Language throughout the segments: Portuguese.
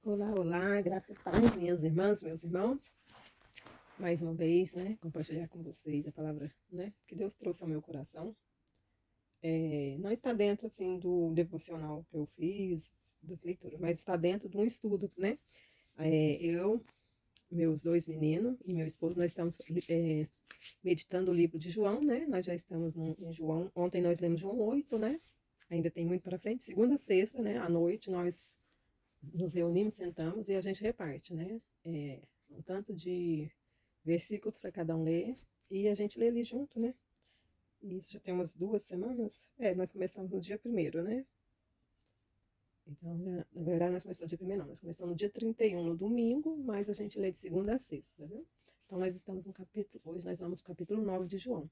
Olá, olá, graça e paz, minhas irmãs, meus irmãos. Mais uma vez, né, compartilhar com vocês a palavra, né, que Deus trouxe ao meu coração. Não está dentro, assim, do devocional que eu fiz, das leituras, mas está dentro de um estudo, né. Eu, meus dois meninos e meu esposo, nós estamos meditando o livro de João, né, nós já estamos em João. Ontem nós lemos João 8, né, ainda tem muito para frente, segunda a sexta, né, à noite nós nos reunimos, sentamos e a gente reparte, né? Um tanto de versículos para cada um ler e a gente lê ali junto, né? E isso já tem umas 2 semanas. Nós começamos no dia 1º, né? Então, na verdade, nós começamos no dia 1º, não. Nós começamos no dia 31, no domingo, mas a gente lê de segunda a sexta, viu? Então, nós estamos no capítulo, hoje nós vamos para o capítulo 9 de João.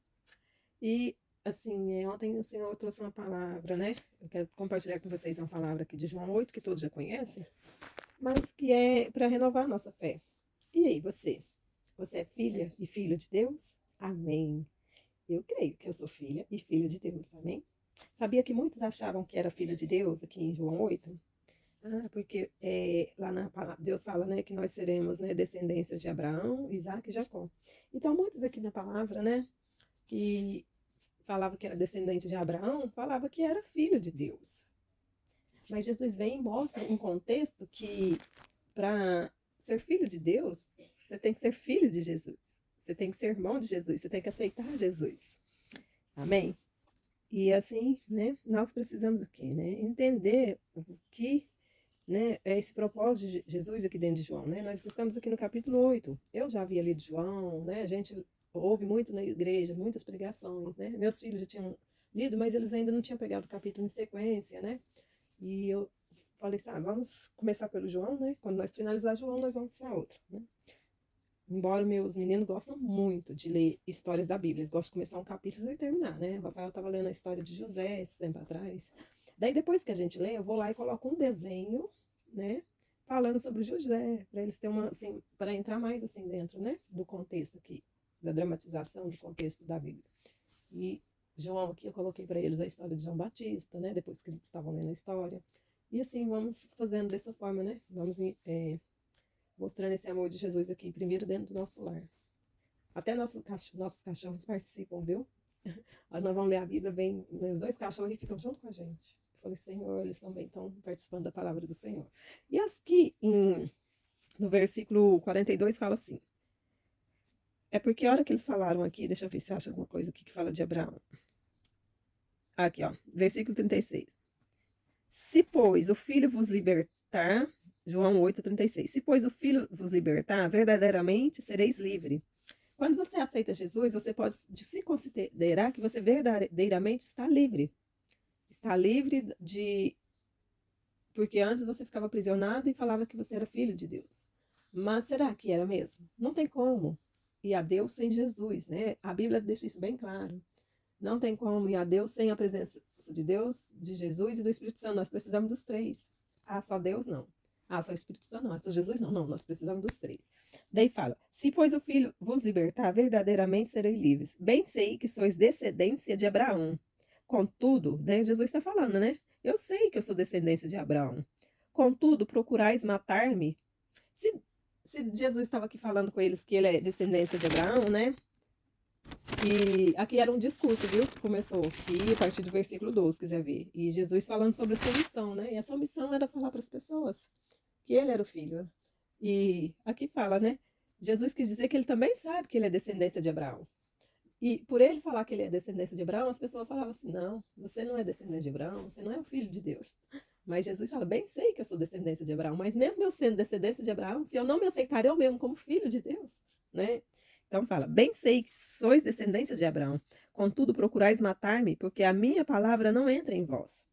E, assim, ontem o Senhor trouxe uma palavra, né? Eu quero compartilhar com vocês uma palavra aqui de João 8, que todos já conhecem, mas que é para renovar a nossa fé. E aí, você? Você é filha e filho de Deus? Amém. Eu creio que eu sou filha e filho de Deus, amém? Sabia que muitos achavam que era filha de Deus aqui em João 8? Porque lá na palavra, Deus fala, né, que nós seremos, né, descendências de Abraão, Isaac e Jacó. Então, muitos aqui na palavra, né, que falava que era descendente de Abraão, falava que era filho de Deus. Mas Jesus vem e mostra um contexto que, para ser filho de Deus, você tem que ser filho de Jesus. Você tem que ser irmão de Jesus. Você tem que aceitar Jesus. Amém? E assim, né, nós precisamos o quê, né? Entender o que, né, é esse propósito de Jesus aqui dentro de João, né? Nós estamos aqui no capítulo 8. Eu já havia lido João, né? A gente ouve muito na igreja, muitas pregações, né? Meus filhos já tinham lido, mas eles ainda não tinham pegado o capítulo em sequência, né? E eu falei assim, vamos começar pelo João, né? Quando nós finalizar João, nós vamos para outra, né? Embora meus meninos gostam muito de ler histórias da Bíblia, eles gostam de começar um capítulo e terminar, né? O Rafael estava lendo a história de José esse tempo atrás. Daí, depois que a gente lê, eu vou lá e coloco um desenho, né? Falando sobre José, para eles terem uma, assim, para entrar mais assim dentro, né? Do contexto aqui, da dramatização do contexto da Bíblia. E João aqui eu coloquei para eles a história de João Batista, né? Depois que eles estavam lendo a história. E assim, vamos fazendo dessa forma, né? Vamos mostrando esse amor de Jesus aqui, primeiro dentro do nosso lar. Até nossos cachorros participam, viu? Nós vamos ler a Bíblia, vem meus 2 cachorros e ficam junto com a gente. Eu falei, Senhor, eles também estão participando da palavra do Senhor. E aqui no versículo 42 fala assim: é porque a hora que eles falaram aqui, deixa eu ver se acha alguma coisa aqui que fala de Abraão. Aqui, ó, versículo 36. Se, pois, o Filho vos libertar, João 8,36. Se, pois, o Filho vos libertar, verdadeiramente sereis livre. Quando você aceita Jesus, você pode se considerar que você verdadeiramente está livre. Está livre de... Porque antes você ficava aprisionado e falava que você era filho de Deus. Mas será que era mesmo? Não tem como ir a Deus sem Jesus, né? A Bíblia deixa isso bem claro. Não tem como ir a Deus sem a presença de Deus, de Jesus e do Espírito Santo. Nós precisamos dos 3. Só Deus não. Só o Espírito Santo não. Só Jesus não. Não, nós precisamos dos 3. Daí fala, se pois o Filho vos libertar, verdadeiramente sereis livres. Bem sei que sois descendência de Abraão. Contudo, né, Jesus está falando, né? Eu sei que eu sou descendência de Abraão. Contudo, procurais matar-me. Se Jesus estava aqui falando com eles que ele é descendência de Abraão, né? E aqui era um discurso, viu? Que começou aqui a partir do versículo 12, quiser ver. E Jesus falando sobre a sua missão, né? E a sua missão era falar para as pessoas que ele era o filho. E aqui fala, né? Jesus quis dizer que ele também sabe que ele é descendência de Abraão. E por ele falar que ele é descendência de Abraão, as pessoas falavam assim: não, você não é descendente de Abraão, você não é o filho de Deus. Mas Jesus fala: bem sei que eu sou descendência de Abraão, mas mesmo eu sendo descendência de Abraão, se eu não me aceitar eu mesmo como filho de Deus, né? Então fala: bem sei que sois descendência de Abraão, contudo procurais matar-me, porque a minha palavra não entra em vós.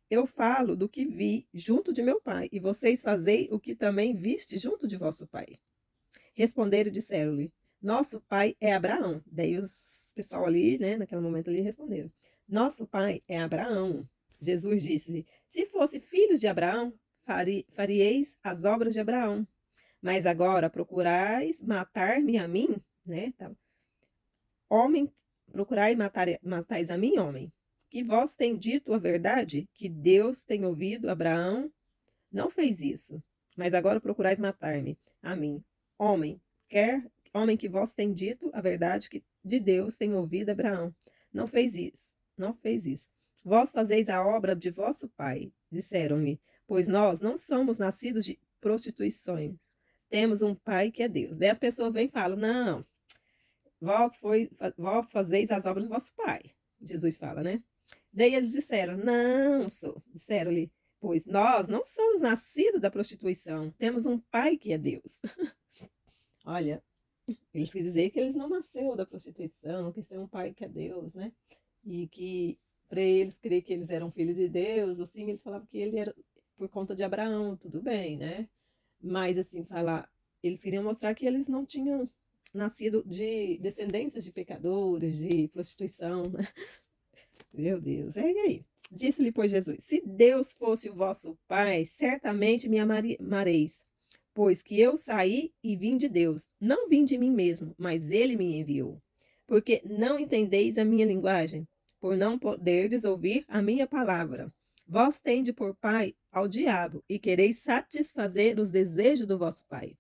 Eu falo do que vi junto de meu pai, e vocês fazei o que também viste junto de vosso pai. Responderam e disseram-lhe: nosso pai é Abraão. Daí os pessoal ali, né, naquele momento ali, responderam: nosso pai é Abraão. Jesus disse-lhe: se fosse filhos de Abraão, farieis as obras de Abraão. Mas agora procurais matar-me a mim, né? Tá. Homem, procurai matais a mim, homem. Que vós tem dito a verdade, que Deus tem ouvido Abraão, não fez isso. Mas agora procurais matar-me, a mim, homem, homem que vós tem dito a verdade que de Deus tem ouvido Abraão. Não fez isso, não fez isso. Vós fazeis a obra de vosso pai, disseram-lhe, pois nós não somos nascidos de prostituições. Temos um pai que é Deus. Daí as pessoas vêm e falam, não, vós fazeis as obras do vosso pai. Jesus fala, né? Daí eles disseram, não, disseram-lhe, pois nós não somos nascidos da prostituição, temos um pai que é Deus. Olha, eles quis dizer que eles não nasceram da prostituição, não quis ter um pai que é Deus, né? E que para eles crer que eles eram filhos de Deus, assim, eles falavam que ele era por conta de Abraão, tudo bem, né? Mas assim, eles queriam mostrar que eles não tinham nascido de descendências de pecadores, de prostituição, né? Meu Deus, e aí? Disse-lhe, pois, Jesus: se Deus fosse o vosso Pai, certamente me amareis, pois que eu saí e vim de Deus. Não vim de mim mesmo, mas ele me enviou. Porque não entendeis a minha linguagem, por não poderdes ouvir a minha palavra. Vós tendes por pai ao diabo, e quereis satisfazer os desejos do vosso pai.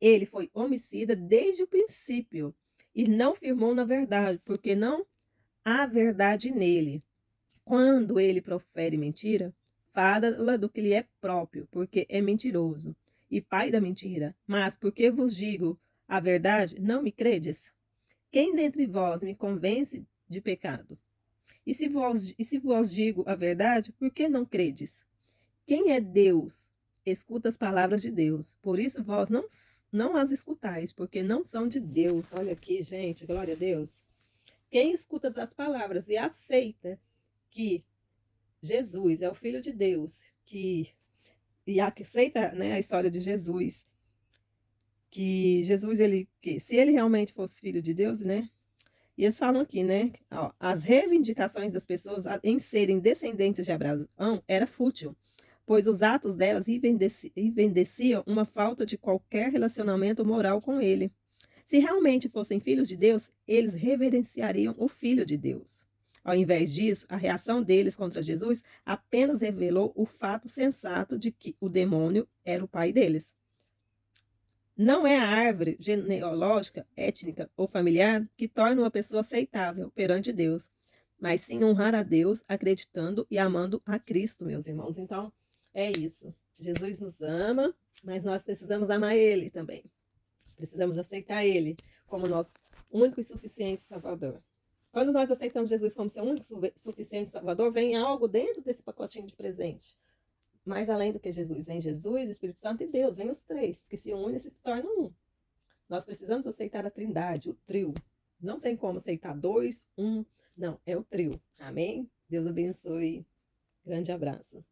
Ele foi homicida desde o princípio, e não firmou na verdade, porque não há verdade nele. Quando ele profere mentira, fala do que lhe é próprio, porque é mentiroso e pai da mentira. Mas porque vos digo a verdade, não me credes? Quem dentre vós me convence de pecado? E se vos digo a verdade, por que não credes? Quem é Deus? Escuta as palavras de Deus. Por isso vós não as escutais, porque não são de Deus. Olha aqui, gente, glória a Deus. Quem escuta as palavras e aceita que Jesus é o Filho de Deus, e aceita, né, a história de Jesus, que Jesus, que se ele realmente fosse Filho de Deus, né, e eles falam aqui, né, ó, as reivindicações das pessoas em serem descendentes de Abraão era fútil, pois os atos delas evidenciam uma falta de qualquer relacionamento moral com ele. Se realmente fossem filhos de Deus, eles reverenciariam o Filho de Deus. Ao invés disso, a reação deles contra Jesus apenas revelou o fato sensato de que o demônio era o pai deles. Não é a árvore genealógica, étnica ou familiar que torna uma pessoa aceitável perante Deus, mas sim honrar a Deus acreditando e amando a Cristo, meus irmãos. Então, é isso. Jesus nos ama, mas nós precisamos amar Ele também. Precisamos aceitar Ele como nosso único e suficiente Salvador. Quando nós aceitamos Jesus como seu único e suficiente Salvador, vem algo dentro desse pacotinho de presente. Mais além do que Jesus, vem Jesus, Espírito Santo e Deus, vem os três, que se unem e se tornam um. Nós precisamos aceitar a trindade, o trio. Não tem como aceitar dois, um, não, é o trio. Amém? Deus abençoe. Grande abraço.